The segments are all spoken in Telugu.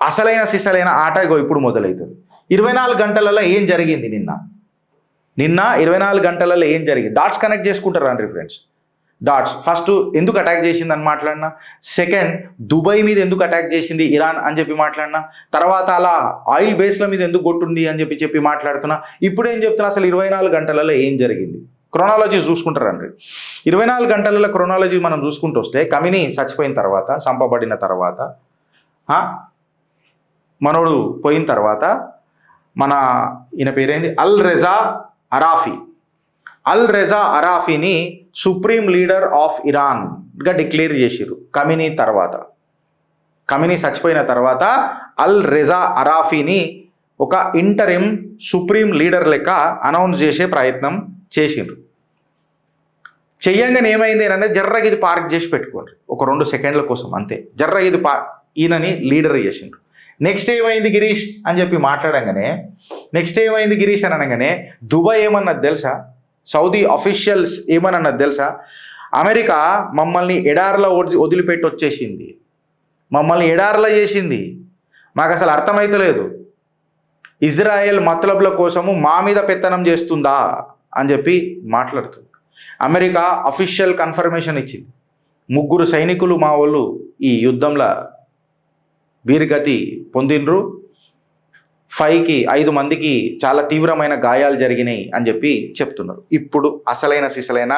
అసలైన సిసలైన ఆట ఇగో ఇప్పుడు మొదలవుతుంది. 24 గంటలలో ఏం జరిగింది నిన్న 24 గంటలలో ఏం జరిగింది? డాట్స్ కనెక్ట్ చేసుకుంటారు అండి ఫ్రెండ్స్. డాట్స్. ఫస్ట్ ఎందుకు అటాక్ చేసింది అని మాట్లాడినా, సెకండ్ దుబాయ్ మీద ఎందుకు అటాక్ చేసింది ఇరాన్ అని చెప్పి మాట్లాడినా, తర్వాత అలా ఆయిల్ బేస్ల మీద ఎందుకు కొట్టుంది అని చెప్పి మాట్లాడుతున్నా. ఇప్పుడు ఏం చెప్తున్నా, అసలు 24 గంటలలో ఏం జరిగింది క్రొనాలజీ చూసుకుంటారండి. 24 గంటలలో క్రొనాలజీ మనం చూసుకుంటూ వస్తే, కమినీ చచ్చిపోయిన తర్వాత, చంపబడిన తర్వాత, మనోడు పోయిన తర్వాత, మన ఈయన పేరేంది, అల్ రెజా అరాఫీని సుప్రీం లీడర్ ఆఫ్ ఇరాన్గా డిక్లేర్ చేసిరు కమినీ తర్వాత. కమినీ చచ్చిపోయిన తర్వాత అల్ రెజా అరాఫీని ఒక ఇంటరిమ్ సుప్రీం లీడర్ లెక్క అనౌన్స్ చేసే ప్రయత్నం చేసిండ్రు. చెయ్యంగానే ఏమైంది అంటే, జర్రగా ఇది పార్క్ చేసి పెట్టుకోండి ఒక 2 సెకండ్ల కోసం అంతే. జర్రగా ఇది ఈయనని లీడర్ చేసిండ్రు. నెక్స్ట్ ఏమైంది గిరీష్ అని చెప్పి మాట్లాడంగానే, అనగానే దుబాయ్ ఏమన్నది తెలుసా, సౌదీ అఫీషియల్స్ ఏమన్నది తెలుసా, అమెరికా మమ్మల్ని ఎడార్లో వదిలిపెట్టి వచ్చేసింది, మమ్మల్ని ఎడార్లో చేసింది, మాకు అసలు అర్థమైతలేదు, ఇజ్రాయెల్ మతలబుల కోసము మా మీద పెత్తనం చేస్తుందా అని చెప్పి మాట్లాడుతుంది. అమెరికా అఫీషియల్ కన్ఫర్మేషన్ ఇచ్చింది. 3 సైనికులు మా వాళ్ళు ఈ యుద్ధంలో వీరగతి పొందినరు, 5 మందికి చాలా తీవ్రమైన గాయాలు జరిగినాయి అని చెప్పి చెప్తున్నారు. ఇప్పుడు అసలైన సిసలైన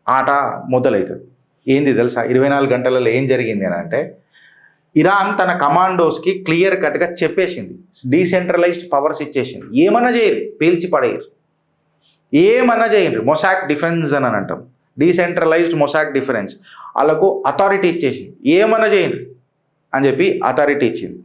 ఆట మొదలవుతుంది. ఏంది తెలుసా, 24 గంటలలో ఏం జరిగింది అని అంటే, ఇరాన్ తన కమాండోస్కి క్లియర్ కట్గా చెప్పేసింది, డీసెంట్రలైజ్డ్ పవర్స్ ఇచ్చేసింది. ఏమన్నా చేయరు, పేల్చి పడేయరు, ఏమన్నా చేయండి. మొసాక్ డిఫెన్స్ అని అంటాం, డీసెంట్రలైజ్డ్ మొసాక్ డిఫెన్స్. వాళ్ళకు అథారిటీ ఇచ్చేసింది, ఏమన్నా చేయండి అని చెప్పి అథారిటీ ఇచ్చింది.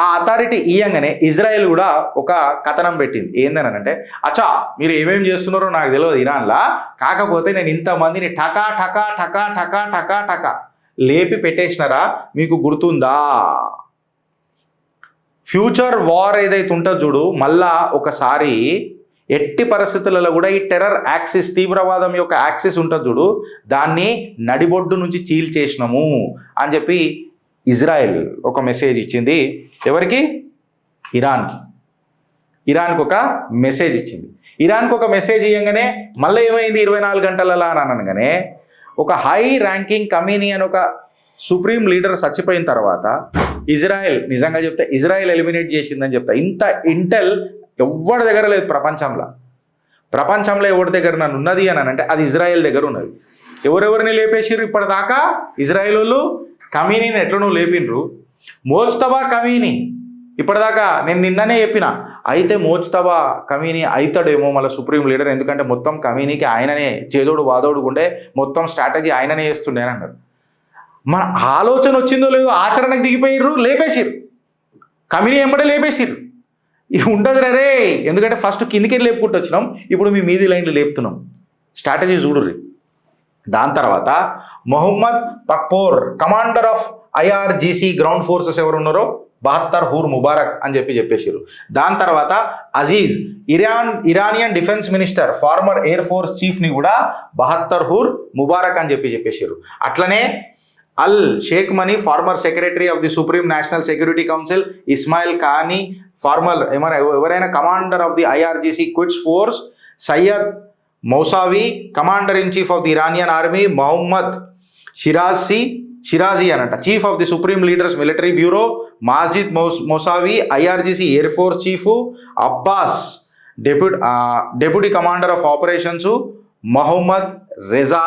ఆ అథారిటీ ఇయ్యంగానే ఇజ్రాయెల్ కూడా ఒక కథనం పెట్టింది. ఏందని అంటే, అచ్చా మీరు ఏమేమి చేస్తున్నారో నాకు తెలియదు ఇరాన్లా, కాకపోతే నేను ఇంతమందిని టకా టకా టకా టకా టకా టకా లేపి పెట్టేసినారా మీకు గుర్తుందా? ఫ్యూచర్ వార్ ఏదైతే ఉంటుందో చూడు, మళ్ళా ఒకసారి ఎట్టి పరిస్థితులలో కూడా ఈ టెర్రర్ యాక్సిస్, తీవ్రవాదం యొక్క యాక్సిస్ ఉంటుంది చూడు, దాన్ని నడిబొడ్డు నుంచి చీల్చేసినాము అని చెప్పి ఇజ్రాయెల్ ఒక మెసేజ్ ఇచ్చింది. ఎవరికి? ఇరాన్కి ఒక మెసేజ్ ఇచ్చింది. ఇరాన్కి ఒక మెసేజ్ ఇవ్వగానే మళ్ళీ ఏమైంది 24 గంటలలో అని అనగానే, ఒక హై ర్యాంకింగ్ కమీనీ అని ఒక సుప్రీం లీడర్ చచ్చిపోయిన తర్వాత ఇజ్రాయెల్, నిజంగా చెప్తే ఇజ్రాయెల్ ఎలిమినేట్ చేసిందని చెప్తా. ఇంత ఇంటెల్ ఎవరి దగ్గర లేదు ప్రపంచంలో ఎవరి దగ్గర నన్ను ఉన్నది అని అంటే అది ఇజ్రాయెల్ దగ్గర ఉన్నది. ఎవరెవరిని లేపేసిర్రు ఇప్పటిదాకా ఇజ్రాయెల్ వాళ్ళు? కమీనీని ఎట్లనో లేపినరు. మోజ్తబా కమీనీ ఇప్పటిదాకా నేను నిన్ననే చెప్పిన, అయితే మోజ్తబా కమీనీ అవుతాడేమో మళ్ళీ సుప్రీం లీడర్, ఎందుకంటే మొత్తం కమీనీకి ఆయననే చేదోడు వాదోడు ఉండే, మొత్తం స్ట్రాటజీ ఆయననే చేస్తుండే అని అన్నారు. మన ఆలోచన వచ్చిందో లేదో ఆచరణకు దిగిపోయిర్రు, లేపేసిర్రు, కమీనీ ఎంబడే లేపేసిర్రు. ఇవి ఉండదు రే, ఎందుకంటే ఫస్ట్ కిందికి లేపుకుంటూ వచ్చినాం, ఇప్పుడు మీ మీది లైన్లు లేపుతున్నాం. స్ట్రాటజీ చూడుర్రి. దాని తర్వాత Mohammad Pakpour, commander of IRGC ground forces ఎవరు ఉన్నారో, బహత్తర్ హూర్ ముబారక్ అని చెప్పేసారు. దాని తర్వాత Aziz, Iranian defence minister, former air force చీఫ్ని కూడా బహత్తర్ హూర్ ముబారక్ అని చెప్పేసారు. అట్లనే Ali Shamkhani, former secretary of the supreme national security council, Ismail Qaani, former ఎవరైనా commander of the IRGC Quds force, Sayyid Mousavi, commander in chief of the Iranian army, Mohammad Shirazi అనంట, chief of the supreme leader's military bureau, Majid Mousavi, IRGC air force chief, Abbas deputy commander of operations, Mohammad Reza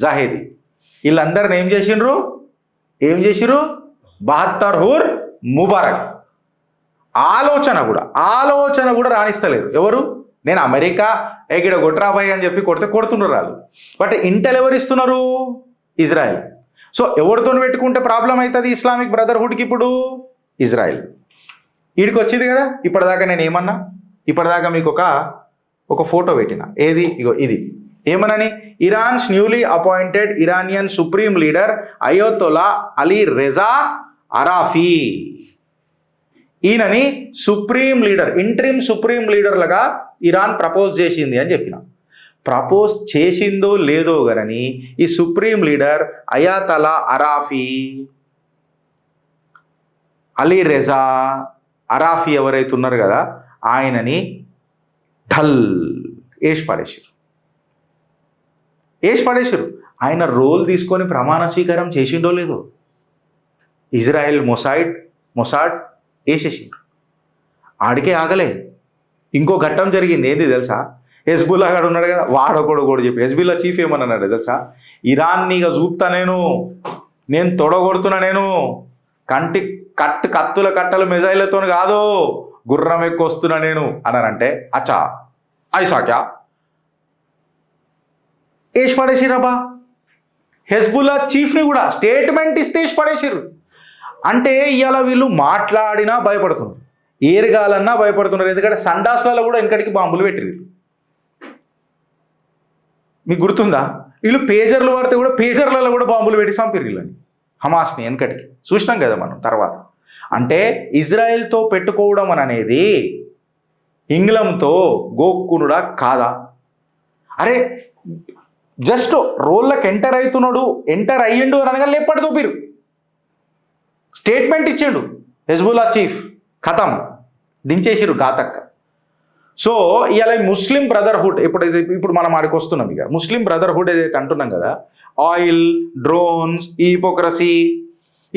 Zahedi. వీళ్ళందరిని ఏం చేసిండ్రు? బహత్తర్ హూర్ ముబారక్. ఆలోచన కూడా రాణిస్తలేరు. ఎవరు? నేను అమెరికా ఇక్కడ కొట్రాబాయ్ అని చెప్పి కొడుతున్నారు వాళ్ళు. బట్ ఇంటెల్ ఎవరు ఇస్తున్నారు? ఇజ్రాయెల్. సో ఎవరితో పెట్టుకుంటే ప్రాబ్లం అవుతుంది ఇస్లామిక్ బ్రదర్హుడ్కి? ఇప్పుడు ఇజ్రాయెల్. వీడికి వచ్చింది కదా. ఇప్పటిదాకా నేను ఏమన్నా, ఇప్పటిదాకా మీకు ఒక ఫోటో పెట్టిన, ఏది? ఇగో ఇది. ఏమనని? Iran's newly appointed Iranian supreme leader Ayatollah Ali Reza Arafi, ఈయనని సుప్రీం లీడర్, ఇంట్రీమ్ సుప్రీం లీడర్లుగా ఇరాన్ ప్రపోజ్ చేసింది అని చెప్పిన. ప్రపోజ్ చేసిందో లేదో కానీ ఈ supreme leader Ayatollah Arafi Ali Reza Arafi ఎవరైతే ఉన్నారు కదా ఆయనని ఢల్ వేసి పడేసారు. ఆయన రోల్ తీసుకొని ప్రమాణ స్వీకారం చేసిండో లేదో ఇజ్రాయెల్ మొసాడ్ వేసేసిండ్రు. ఆడికే ఆగలే. ఇంకో ఘట్టం జరిగింది. ఏంది తెలుసా? హెజ్బుల్లా గాడు ఉన్నాడు కదా, వాడొకడు కూడా చెప్పి హెజ్బుల్లా చీఫ్ ఏమన్నాడు తెలుసా? ఇరాన్ని ఇక చూపుతా, నేను తొడగొడుతున్నా, కంటి కత్తుల కట్టలు మిజైళ్లతో కాదు, గుర్రం ఎక్కువస్తున్నా నేను అన్నారంటే అచ్చా ఐసాక్యా వేసి పడేసిరబ్బా. హెజ్బుల్లా చీఫ్ని కూడా స్టేట్మెంట్ ఇస్తే వేసి పడేసిర్రు. అంటే ఇవాళ వీళ్ళు మాట్లాడినా భయపడుతున్నారు, ఏరగాలన్నా భయపడుతున్నారు. ఎందుకంటే సండాస్లలో కూడా వెనకడికి బాంబులు పెట్టిరు. మీకు గుర్తుందా? వీళ్ళు పేజర్లు వాడితే కూడా పేజర్లలో కూడా బాంబులు పెట్టి చంపిరు వీళ్ళని, హమాస్ని వెనకటికి చూసినాం కదా మనం తర్వాత. అంటే ఇజ్రాయెల్తో పెట్టుకోవడం అనేది ఇంగ్లంతో గోక్కునుడా కాదా? అరే జస్ట్ రోళ్ళకి ఎంటర్ అయ్యిండు అని అనగా లేపటి తోపిరు. స్టేట్మెంట్ ఇచ్చిండు హెజ్బుల్లా చీఫ్, ఖతం దించేసిరు ఘాతక్క. సో ఇవాళ ముస్లిం బ్రదర్హుడ్ ఇప్పుడు మనం ఆడికి వస్తున్నాం. ఇక ముస్లిం బ్రదర్హుడ్ ఏదైతే అంటున్నాం కదా, ఆయిల్, డ్రోన్స్, ఈ హిపోక్రసీ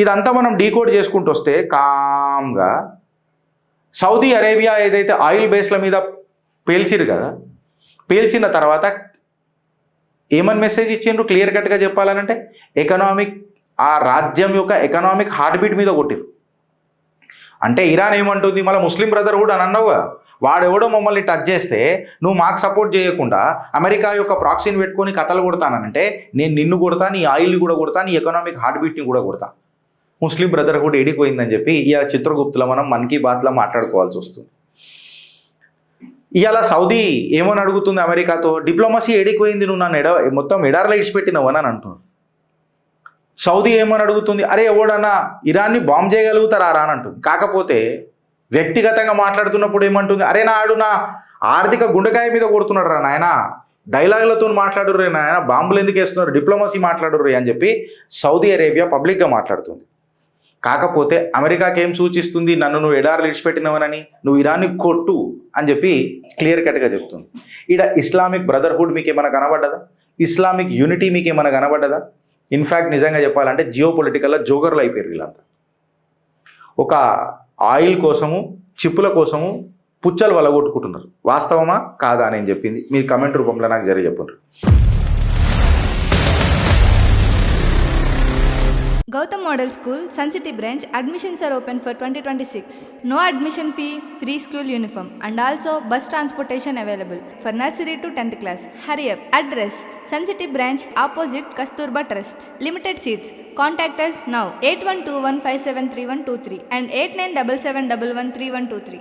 ఇదంతా మనం డీకోడ్ చేసుకుంటూ వస్తే కామ్గా సౌదీ అరేబియా ఏదైతే ఆయిల్ బేస్ల మీద పేల్చిరు కదా, పేల్చిన తర్వాత ఏమని మెసేజ్ ఇచ్చిండ్రు క్లియర్ కట్గా చెప్పాలనంటే ఆ రాజ్యం యొక్క ఎకనామిక్ హార్ట్ బీట్ మీద కొట్టిరు. అంటే ఇరాన్ ఏమంటుంది, మళ్ళీ ముస్లిం బ్రదర్హుడ్ అని అన్నావుగా, వాడెవడో మమ్మల్ని టచ్ చేస్తే నువ్వు మాకు సపోర్ట్ చేయకుండా అమెరికా యొక్క ప్రాక్సీని పెట్టుకొని కథలు కొడతానంటే నేను నిన్ను కొడతా, నీ ఆయిల్ని కూడా కొడతా, నీ ఎకనామిక్ హార్ట్ బీట్ని కూడా కొడతా. ముస్లిం బ్రదర్హుడ్ ఎడిపోయిందని చెప్పి ఇవాళ చిత్రగుప్తులో మనం మన్ కీ బాత్లో మాట్లాడుకోవాల్సి వస్తుంది. ఇవాళ సౌదీ ఏమని అడుగుతుంది అమెరికాతో, డిప్లొమసీ ఎడిపోయింది, నువ్వు నన్ను మొత్తం ఎడార్లో ఇడిచిపెట్టినవు అని అంటున్నాడు. సౌదీ ఏమని అడుగుతుంది, అరే ఎవడన్నా ఇరాన్ని బాంబ్ చేయగలుగుతారా అని అంటుంది. కాకపోతే వ్యక్తిగతంగా మాట్లాడుతున్నప్పుడు ఏమంటుంది, అరే నా ఆర్థిక గుండెకాయ మీద కొడుతున్నాడు రా నాయన, డైలాగులతో మాట్లాడుర్రే నాయన, బాంబులు ఎందుకు వేస్తున్నారు, డిప్లొమసీ మాట్లాడుర్రే అని చెప్పి సౌదీ అరేబియా పబ్లిక్గా మాట్లాడుతుంది. కాకపోతే అమెరికాకి ఏం సూచిస్తుంది, నన్ను నువ్వు ఎడార్లు ఇడిచిపెట్టినవనని, నువ్వు ఇరాన్ని కొట్టు అని చెప్పి క్లియర్ కట్గా చెప్తుంది. ఈడ ఇస్లామిక్ బ్రదర్హుడ్ మీకు ఏమైనా కనబడ్డదా? ఇస్లామిక్ యూనిటీ మీకు ఏమైనా కనబడ్డదా? ఇన్ఫ్యాక్ట్ నిజంగా చెప్పాలంటే జియో పొలిటికల్లో జోగర్లు అయిపోయారు వీళ్ళంతా. ఒక ఆయిల్ కోసము, చిప్పుల కోసము పుచ్చలు వలగొట్టుకుంటున్నారు. వాస్తవమా కాదా అని చెప్పింది మీరు కమెంట్ రూపంలో నాకు చెప్పండి. Gautam Model School, Sun City branch, admissions are open for 2026. No admission fee, free school uniform and also bus transportation available for nursery to 10th class. Hurry up. Address, Sun City branch opposite Kasturba Trust. Limited seats. Contact us now 8121573123 and 8977113123.